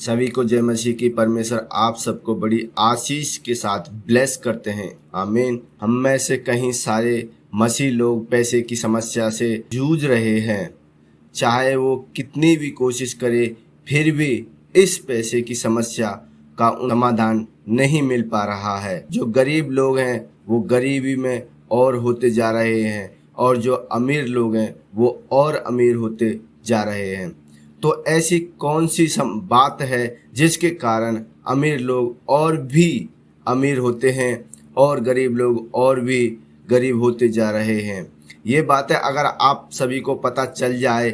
सभी को जय मसीह की। परमेश्वर आप सबको बड़ी आशीष के साथ ब्लेस करते हैं, आमीन। हम में से कहीं सारे मसीह लोग पैसे की समस्या से जूझ रहे हैं। चाहे वो कितनी भी कोशिश करे, फिर भी इस पैसे की समस्या का समाधान नहीं मिल पा रहा है। जो गरीब लोग हैं वो गरीबी में और होते जा रहे हैं, और जो अमीर लोग हैं वो और अमीर होते जा रहे हैं। तो ऐसी कौन सी बात है जिसके कारण अमीर लोग और भी अमीर होते हैं और गरीब लोग और भी गरीब होते जा रहे हैं? ये बातें अगर आप सभी को पता चल जाए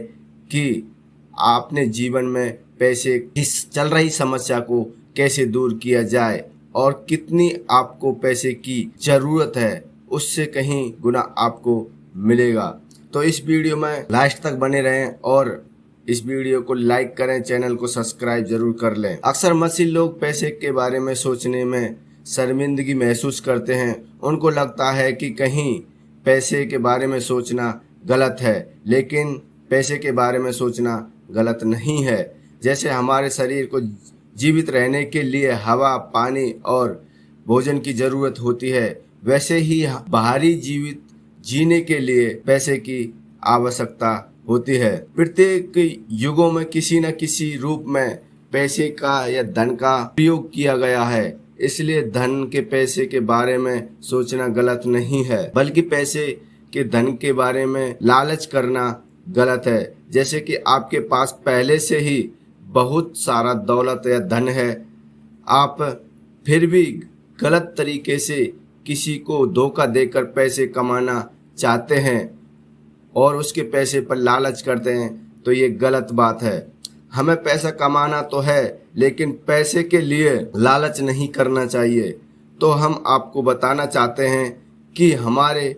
कि आपने जीवन में पैसे की चल रही समस्या को कैसे दूर किया जाए और कितनी आपको पैसे की जरूरत है, उससे कहीं गुना आपको मिलेगा। तो इस वीडियो में लास्ट तक बने रहें और इस वीडियो को लाइक करें, चैनल को सब्सक्राइब जरूर कर लें। अक्सर मसीह लोग पैसे के बारे में सोचने में शर्मिंदगी महसूस करते हैं। उनको लगता है कि कहीं पैसे के बारे में सोचना गलत है, लेकिन पैसे के बारे में सोचना गलत नहीं है। जैसे हमारे शरीर को जीवित रहने के लिए हवा, पानी और भोजन की जरूरत होती है, वैसे ही बाहरी जीवित जीने के लिए पैसे की आवश्यकता होती है। प्रत्येक युगों में किसी न किसी रूप में पैसे का या धन का प्रयोग किया गया है। इसलिए धन के पैसे के बारे में सोचना गलत नहीं है, बल्कि पैसे के धन के बारे में लालच करना गलत है। जैसे कि आपके पास पहले से ही बहुत सारा दौलत या धन है, आप फिर भी गलत तरीके से किसी को धोखा देकर पैसे कमाना चाहते हैं और उसके पैसे पर लालच करते हैं, तो ये गलत बात है। हमें पैसा कमाना तो है, लेकिन पैसे के लिए लालच नहीं करना चाहिए। तो हम आपको बताना चाहते हैं कि हमारे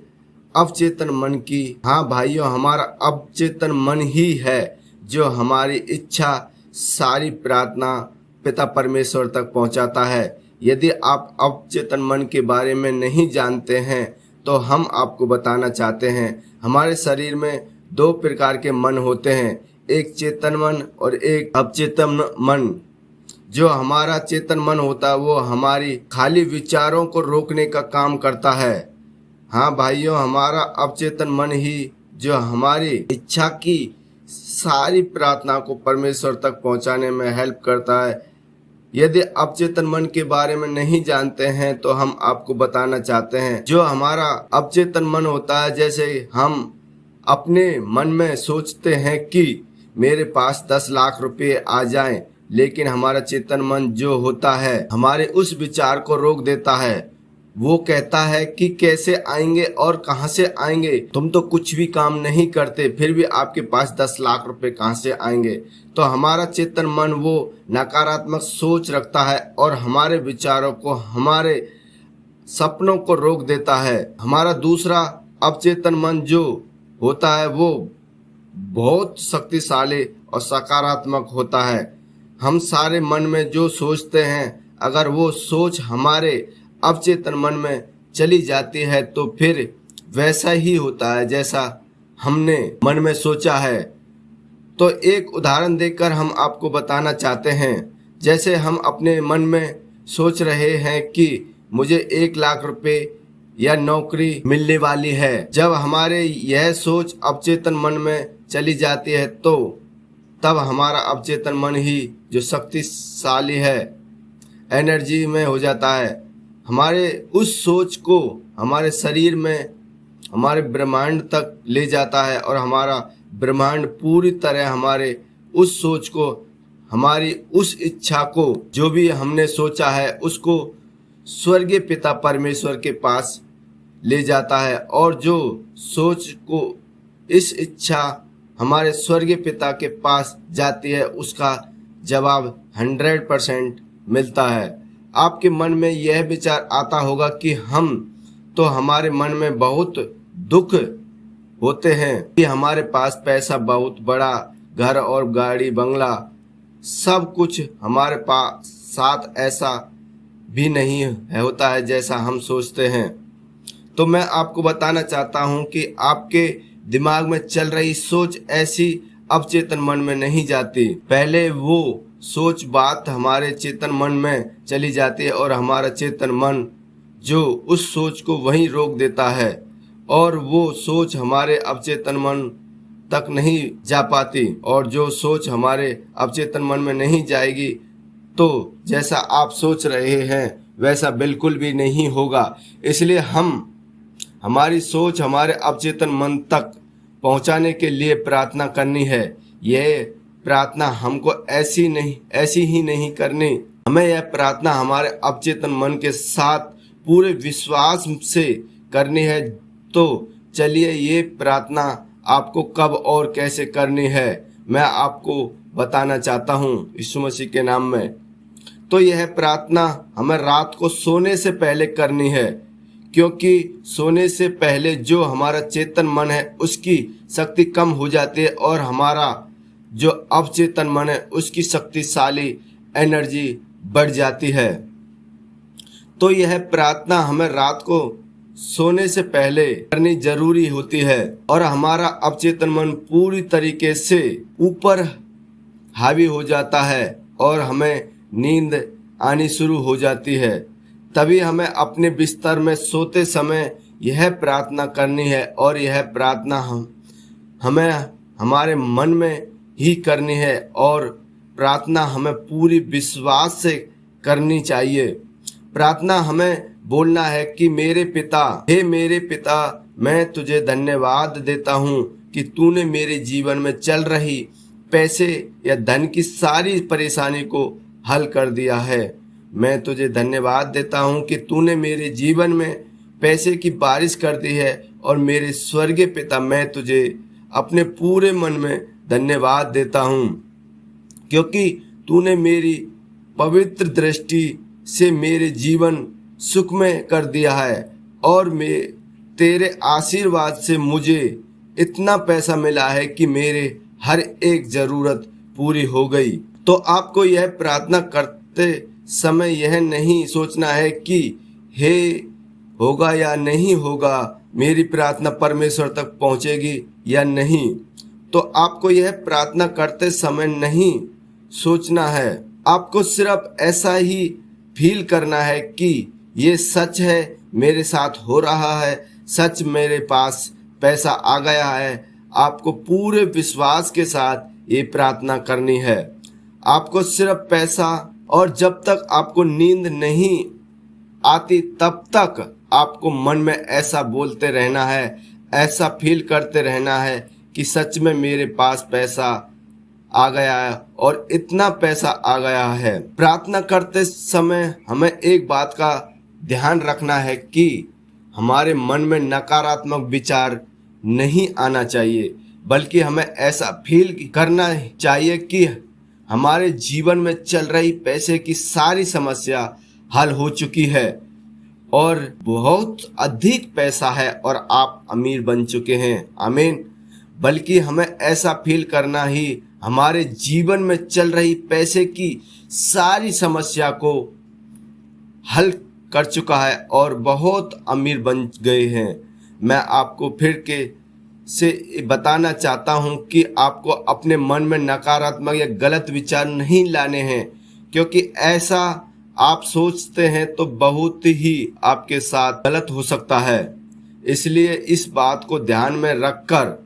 अवचेतन मन की, हाँ भाइयों, हमारा अवचेतन मन ही है जो हमारी इच्छा, सारी प्रार्थना पिता परमेश्वर तक पहुंचाता है। यदि आप अवचेतन मन के बारे में नहीं जानते हैं तो हम आपको बताना चाहते हैं। हमारे शरीर में दो प्रकार के मन होते हैं, एक चेतन मन और एक अवचेतन मन। जो हमारा चेतन मन होता है वो हमारी खाली विचारों को रोकने का काम करता है। हाँ भाइयों, हमारा अवचेतन मन ही जो हमारी इच्छा की सारी प्रार्थना को परमेश्वर तक पहुंचाने में हेल्प करता है। यदि अवचेतन मन के बारे में नहीं जानते हैं तो हम आपको बताना चाहते हैं। जो हमारा अवचेतन मन होता है, जैसे हम अपने मन में सोचते हैं कि मेरे पास 10 लाख रुपए आ जाएं, लेकिन हमारा चेतन मन जो होता है हमारे उस विचार को रोक देता है। वो कहता है कि कैसे आएंगे और कहां से आएंगे, तुम तो कुछ भी काम नहीं करते, फिर भी आपके पास 10 लाख रुपए कहां से आएंगे। तो हमारा चेतन मन वो नकारात्मक सोच रखता है और हमारे विचारों को, हमारे सपनों को रोक देता है। हमारा दूसरा अवचेतन मन जो होता है वो बहुत शक्तिशाली और सकारात्मक होता है। हम सारे मन में जो सोचते हैं, अगर वो सोच हमारे अवचेतन मन में चली जाती है तो फिर वैसा ही होता है जैसा हमने मन में सोचा है। तो एक उदाहरण देकर हम आपको बताना चाहते हैं। जैसे हम अपने मन में सोच रहे हैं कि मुझे 1 लाख रुपए या नौकरी मिलने वाली है। जब हमारे यह सोच अवचेतन मन में चली जाती है तो तब हमारा अवचेतन मन ही जो शक्तिशाली है, एनर्जी में हो जाता है। हमारे उस सोच को हमारे शरीर में, हमारे ब्रह्मांड तक ले जाता है और हमारा ब्रह्मांड पूरी तरह हमारे उस सोच को, हमारी उस इच्छा को, जो भी हमने सोचा है उसको स्वर्गीय पिता परमेश्वर के पास ले जाता है। और जो सोच को, इस इच्छा हमारे स्वर्गीय पिता के पास जाती है, उसका जवाब 100% मिलता है। आपके मन में यह विचार आता होगा कि हमारे मन में बहुत दुख होते हैं कि हमारे पास पैसा, बहुत बड़ा घर और गाड़ी, बंगला, सब कुछ हमारे पास साथ ऐसा भी नहीं होता है जैसा हम सोचते हैं। तो मैं आपको बताना चाहता हूं कि आपके दिमाग में चल रही सोच ऐसी अवचेतन मन में नहीं जाती। पहले वो सोच बात हमारे चेतन मन में चली जाती है और हमारा चेतन मन जो उस सोच को वहीं रोक देता है और वो सोच हमारे अवचेतन मन तक नहीं जा पाती। और जो सोच हमारे अवचेतन मन में नहीं जाएगी तो जैसा आप सोच रहे हैं वैसा बिल्कुल भी नहीं होगा। इसलिए हमारी सोच हमारे अवचेतन मन तक पहुंचाने के लिए प्रार्थना करनी है। यह प्रार्थना हमको ऐसी ही नहीं करनी, हमें यह प्रार्थना हमारे अवचेतन मन के साथ पूरे विश्वास से करनी है। तो चलिए ये प्रार्थना आपको कब और कैसे करनी है मैं आपको बताना चाहता हूँ यीशु मसीह के नाम में। तो यह प्रार्थना हमें रात को सोने से पहले करनी है, क्योंकि सोने से पहले जो हमारा चेतन मन है उसकी शक्ति कम हो जाती है और हमारा जो अवचेतन मन है उसकी शक्तिशाली एनर्जी बढ़ जाती है। तो यह प्रार्थना हमें रात को सोने से पहले करनी जरूरी होती है और हमारा अवचेतन मन पूरी तरीके से ऊपर हावी हो जाता है और हमें नींद आनी शुरू हो जाती है। तभी हमें अपने बिस्तर में सोते समय यह प्रार्थना करनी है और यह प्रार्थना हमें हमारे मन में ही करनी है और प्रार्थना हमें पूरी विश्वास से करनी चाहिए। प्रार्थना हमें बोलना है कि मेरे पिता, हे मेरे पिता, मैं तुझे धन्यवाद देता हूँ कि तूने मेरे जीवन में चल रही पैसे या धन की सारी परेशानी को हल कर दिया है। मैं तुझे धन्यवाद देता हूँ कि तूने मेरे जीवन में पैसे की बारिश कर दी है और मेरे स्वर्गीय पिता, मैं तुझे अपने पूरे मन में धन्यवाद देता हूँ क्योंकि तूने मेरी पवित्र दृष्टि से मेरे जीवन सुखमय कर दिया है और मैं तेरे आशीर्वाद से मुझे इतना पैसा मिला है कि मेरे हर एक जरूरत पूरी हो गई। तो आपको यह प्रार्थना करते समय यह नहीं सोचना है कि हे होगा या नहीं होगा, मेरी प्रार्थना परमेश्वर तक पहुंचेगी या नहीं। तो आपको यह प्रार्थना करते समय नहीं सोचना है, आपको सिर्फ ऐसा ही फील करना है कि ये सच है, मेरे साथ हो रहा है, सच मेरे पास पैसा आ गया है। आपको पूरे विश्वास के साथ ये प्रार्थना करनी है। आपको सिर्फ पैसा, और जब तक आपको नींद नहीं आती तब तक आपको मन में ऐसा बोलते रहना है, ऐसा फील करते रहना है कि सच में मेरे पास पैसा आ गया है और इतना पैसा आ गया है। प्रार्थना करते समय हमें एक बात का ध्यान रखना है कि हमारे मन में नकारात्मक विचार नहीं आना चाहिए, बल्कि हमें ऐसा फील करना चाहिए कि हमारे जीवन में चल रही पैसे की सारी समस्या हल हो चुकी है और बहुत अधिक पैसा है और आप अमीर बन चुके हैं। आमीन। बल्कि हमें ऐसा फील करना ही हमारे जीवन में चल रही पैसे की सारी समस्या को हल कर चुका है और बहुत अमीर बन गए हैं। मैं आपको फिर के से बताना चाहता हूं कि आपको अपने मन में नकारात्मक या गलत विचार नहीं लाने हैं, क्योंकि ऐसा आप सोचते हैं तो बहुत ही आपके साथ गलत हो सकता है। इसलिए इस बात को ध्यान में रखकर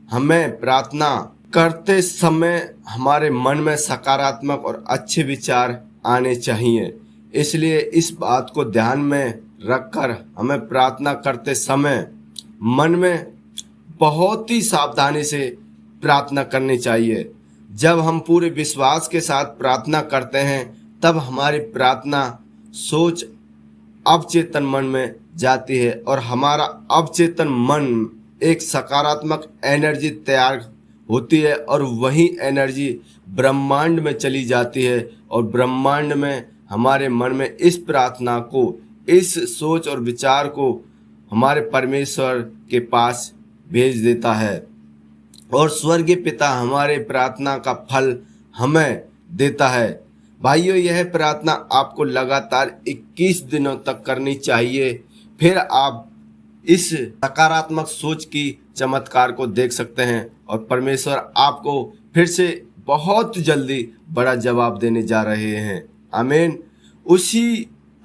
हमें प्रार्थना करते समय हमारे मन में सकारात्मक और अच्छे विचार आने चाहिए। इसलिए इस बात को ध्यान में रखकर हमें प्रार्थना करते समय मन में बहुत ही सावधानी से प्रार्थना करनी चाहिए। जब हम पूरे विश्वास के साथ प्रार्थना करते हैं तब हमारी प्रार्थना सोच अवचेतन मन में जाती है और हमारा अवचेतन मन एक सकारात्मक एनर्जी तैयार होती है और वही एनर्जी ब्रह्मांड में चली जाती है और ब्रह्मांड में हमारे मन में इस प्रार्थना को, इस सोच और विचार को हमारे परमेश्वर के पास भेज देता है और स्वर्गीय पिता हमारे प्रार्थना का फल हमें देता है। भाइयों, यह प्रार्थना आपको लगातार 21 दिनों तक करनी चाहिए, फिर आप इस सकारात्मक सोच की चमत्कार को देख सकते हैं और परमेश्वर आपको फिर से बहुत जल्दी बड़ा जवाब देने जा रहे हैं। आमीन। उसी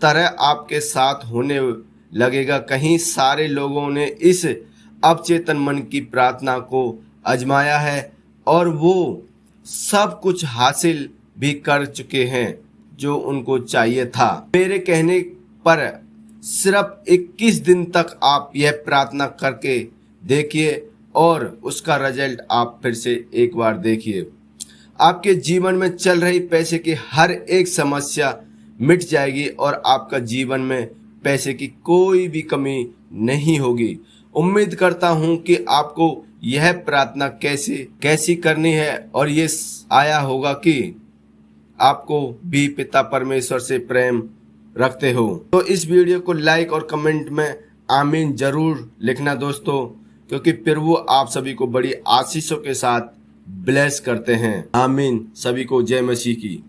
तरह आपके साथ होने लगेगा। कहीं सारे लोगों ने इस अवचेतन मन की प्रार्थना को आजमाया है और वो सब कुछ हासिल भी कर चुके हैं जो उनको चाहिए था। मेरे कहने पर सिर्फ 21 दिन तक आप यह प्रार्थना करके देखिए और उसका रिजल्ट आप फिर से एक बार देखिए। आपके जीवन में चल रही पैसे की हर एक समस्या मिट जाएगी और आपका जीवन में पैसे की कोई भी कमी नहीं होगी। उम्मीद करता हूं कि आपको यह प्रार्थना कैसी करनी है और ये आया होगा कि आपको भी पिता परमेश्वर से प्रेम रखते हो। तो इस वीडियो को लाइक और कमेंट में आमीन जरूर लिखना दोस्तों, क्योंकि प्रभु आप सभी को बड़ी आशीषों के साथ ब्लेस करते हैं। आमीन। सभी को जय मसीह की।